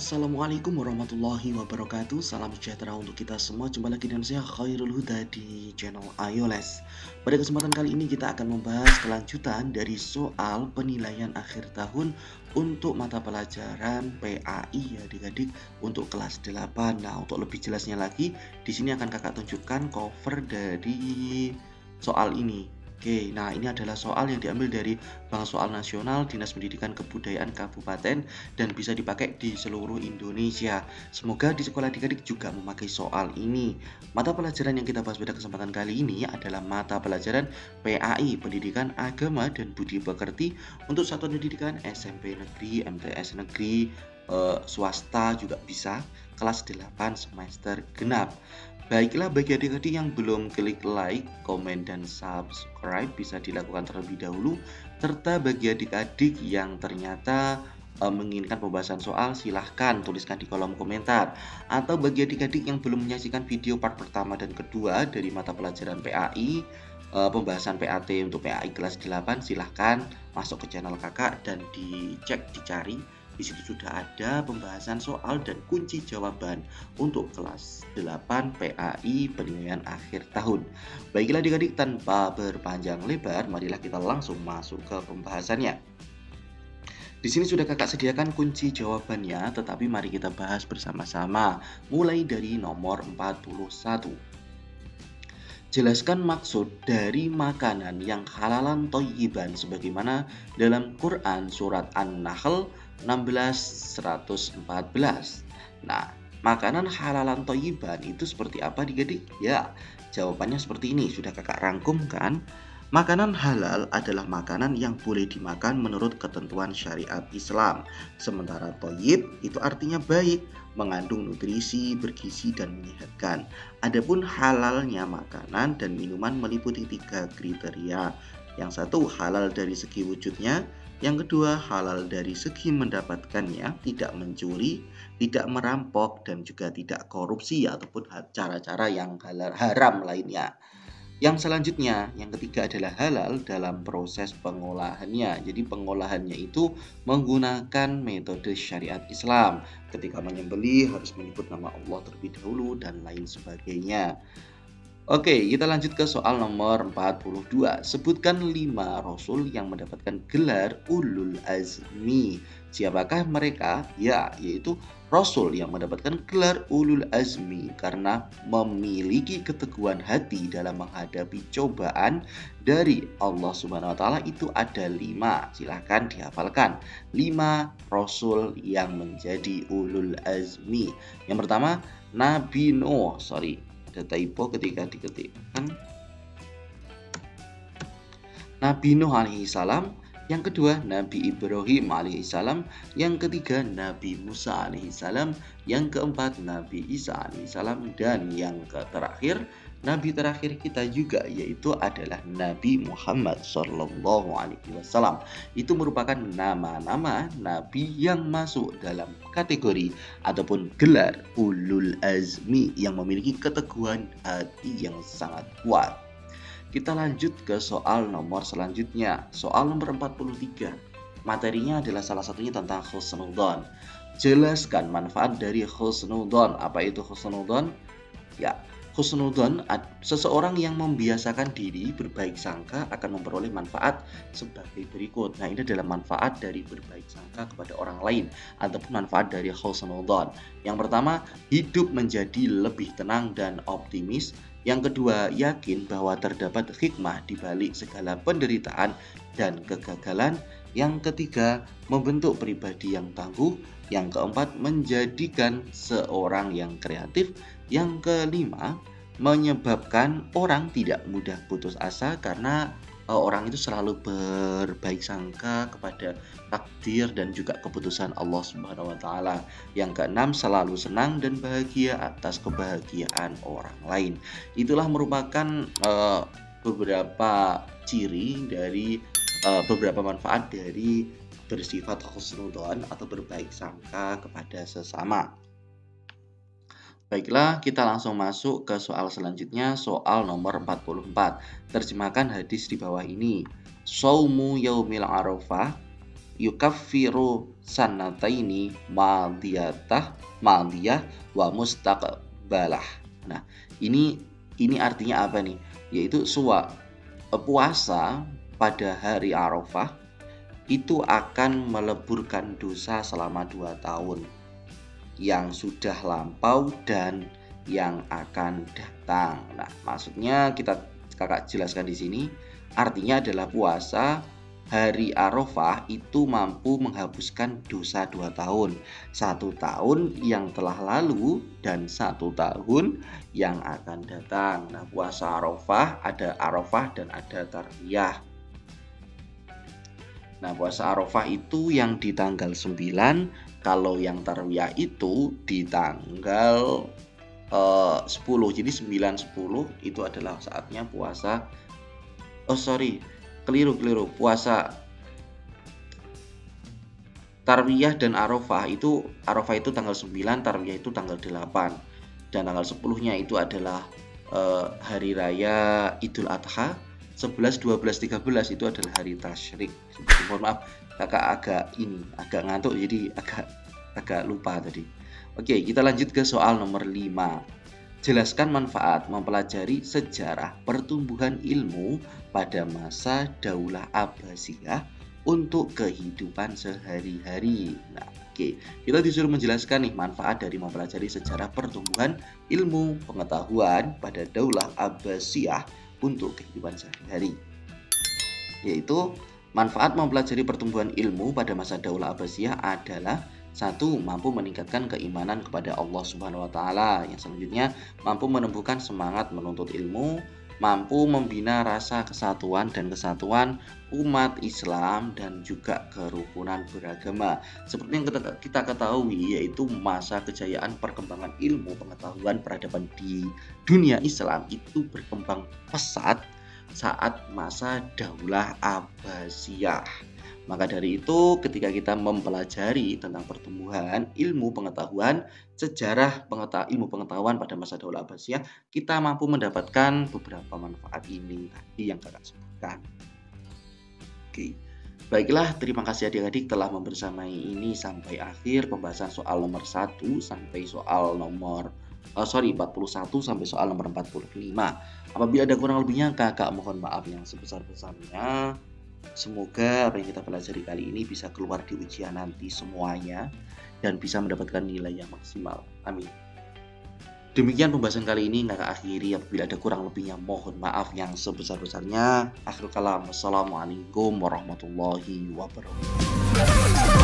Assalamualaikum warahmatullahi wabarakatuh. Salam sejahtera untuk kita semua. Jumpa lagi dengan saya Khairul Huda di channel iOLES. Pada kesempatan kali ini kita akan membahas kelanjutan dari soal penilaian akhir tahun untuk mata pelajaran PAI ya adik-adik untuk kelas 8. Nah, untuk lebih jelasnya lagi, di sini akan kakak tunjukkan cover dari soal ini. Oke, nah ini adalah soal yang diambil dari Bank Soal Nasional Dinas Pendidikan Kebudayaan Kabupaten dan bisa dipakai di seluruh Indonesia. Semoga di sekolah adik-adik juga memakai soal ini. Mata pelajaran yang kita bahas pada kesempatan kali ini adalah mata pelajaran PAI, Pendidikan Agama dan Budi Pekerti untuk satuan pendidikan SMP negeri, MTS negeri, swasta juga bisa, kelas 8 semester genap. Baiklah, bagi adik-adik yang belum klik like, komen, dan subscribe bisa dilakukan terlebih dahulu. Serta bagi adik-adik yang ternyata menginginkan pembahasan soal, silahkan tuliskan di kolom komentar. Atau bagi adik-adik yang belum menyaksikan video part pertama dan kedua dari mata pelajaran PAI, pembahasan PAT untuk PAI kelas 8, silahkan masuk ke channel kakak dan dicari. Di situ sudah ada pembahasan soal dan kunci jawaban untuk kelas 8 PAI penilaian akhir tahun. Baiklah adik-adik, tanpa berpanjang lebar, marilah kita langsung masuk ke pembahasannya. Di sini sudah kakak sediakan kunci jawabannya, tetapi mari kita bahas bersama-sama. Mulai dari nomor 41. Jelaskan maksud dari makanan yang halalan thayyiban sebagaimana dalam Quran surat An-Nahl 16:114. Nah, makanan halalan thayyiban itu seperti apa adik-adik? Ya, jawabannya seperti ini, sudah kakak rangkum kan? Makanan halal adalah makanan yang boleh dimakan menurut ketentuan syariat Islam. Sementara thayyib itu artinya baik, mengandung nutrisi, bergizi, dan menyehatkan. Adapun halalnya makanan dan minuman meliputi 3 kriteria. Yang satu, halal dari segi wujudnya. Yang kedua, halal dari segi mendapatkannya, tidak mencuri, tidak merampok, dan juga tidak korupsi ataupun cara-cara yang haram lainnya. Yang selanjutnya, yang ketiga adalah halal dalam proses pengolahannya. Jadi pengolahannya itu menggunakan metode syariat Islam. Ketika menyembelih harus menyebut nama Allah terlebih dahulu dan lain sebagainya. Oke, kita lanjut ke soal nomor 42. Sebutkan 5 rasul yang mendapatkan gelar ulul azmi. Siapakah mereka? Ya, yaitu rasul yang mendapatkan gelar ulul azmi karena memiliki keteguhan hati dalam menghadapi cobaan dari Allah Subhanahu wa taala. Itu ada 5. Silahkan dihafalkan. 5 rasul yang menjadi ulul azmi. Yang pertama, Nabi Nuh. Ada typo ketika diketikkan Nabi Nuh alaihi salam. Yang kedua, Nabi Ibrahim alaihi salam. Yang ketiga, Nabi Musa alaihi salam. Yang keempat, Nabi Isa alaihi salam. Dan yang terakhir, Nabi terakhir kita juga yaitu adalah Nabi Muhammad Sallallahu Alaihi Wasallam. Itu merupakan nama-nama Nabi yang masuk dalam kategori ataupun gelar ulul azmi yang memiliki keteguhan hati yang sangat kuat. Kita lanjut ke soal nomor selanjutnya. Soal nomor 43. Materinya adalah salah satunya tentang husnudzon. Jelaskan manfaat dari husnudzon. Apa itu husnudzon? Ya, husnudzon, seseorang yang membiasakan diri berbaik sangka akan memperoleh manfaat sebagai berikut. Nah, ini adalah manfaat dari berbaik sangka kepada orang lain ataupun manfaat dari husnudzon. Yang pertama, hidup menjadi lebih tenang dan optimis. Yang kedua, yakin bahwa terdapat hikmah di balik segala penderitaan dan kegagalan. Yang ketiga, membentuk pribadi yang tangguh. Yang keempat, menjadikan seorang yang kreatif. Yang kelima, menyebabkan orang tidak mudah putus asa karena orang itu selalu berbaik sangka kepada takdir dan juga keputusan Allah Subhanahu wa taala. Yang keenam, selalu senang dan bahagia atas kebahagiaan orang lain. Itulah merupakan beberapa ciri dari beberapa manfaat dari bersifat husnudzon atau berbaik sangka kepada sesama. Baiklah, kita langsung masuk ke soal selanjutnya, soal nomor 44. Terjemahkan hadis di bawah ini. Shaumu yaumil arafah yukaffiru sanataini madiyah wa mustaqbalah. Nah, ini artinya apa nih? Yaitu puasa pada hari Arafah itu akan meleburkan dosa selama 2 tahun yang sudah lampau dan yang akan datang. Nah, maksudnya kakak jelaskan di sini, artinya adalah puasa hari Arafah itu mampu menghapuskan dosa 2 tahun. 1 tahun yang telah lalu dan 1 tahun yang akan datang. Nah, puasa Arafah ada Arafah dan ada Tarwiyah. Nah, puasa Arafah itu yang di tanggal 9, kalau yang Tarwiyah itu di tanggal 10. Jadi 9 10 itu adalah saatnya puasa. Keliru. Puasa Tarwiyah dan Arafah itu tanggal 9, Tarwiyah itu tanggal 8. Dan tanggal 10-nya itu adalah hari raya Idul Adha. 11, 12, 13 itu adalah hari tasyrik. Mohon maaf, kakak agak ngantuk, jadi agak lupa tadi. Oke, kita lanjut ke soal nomor 5. Jelaskan manfaat mempelajari sejarah pertumbuhan ilmu pada masa Daulah Abbasiyah untuk kehidupan sehari-hari. Nah, oke, kita disuruh menjelaskan nih manfaat dari mempelajari sejarah pertumbuhan ilmu pengetahuan pada Daulah Abbasiyah untuk kehidupan sehari-hari. Yaitu manfaat mempelajari pertumbuhan ilmu pada masa Daulah Abbasiyah adalah: 1. Mampu meningkatkan keimanan kepada Allah Subhanahu wa taala. Yang selanjutnya, mampu menumbuhkan semangat menuntut ilmu, mampu membina rasa kesatuan umat Islam dan juga kerukunan beragama. Seperti yang kita ketahui, yaitu masa kejayaan perkembangan ilmu pengetahuan peradaban di dunia Islam itu berkembang pesat saat masa Daulah Abbasiyah. Maka dari itu, ketika kita mempelajari tentang pertumbuhan ilmu pengetahuan, sejarah ilmu pengetahuan pada masa Daulah Abbasiyah, kita mampu mendapatkan beberapa manfaat ini tadi yang kakak sebutkan. Oke, baiklah, terima kasih adik-adik telah membersamai ini sampai akhir pembahasan soal nomor 1 sampai soal nomor 41 sampai soal nomor 45. Apabila ada kurang lebihnya, kakak mohon maaf yang sebesar-besarnya. Semoga apa yang kita pelajari kali ini bisa keluar di ujian nanti semuanya dan bisa mendapatkan nilai yang maksimal. Amin. Demikian pembahasan kali ini kakak akhiri. Apabila ada kurang lebihnya mohon maaf yang sebesar-besarnya. Akhirul kalam. Wassalamualaikum warahmatullahi wabarakatuh.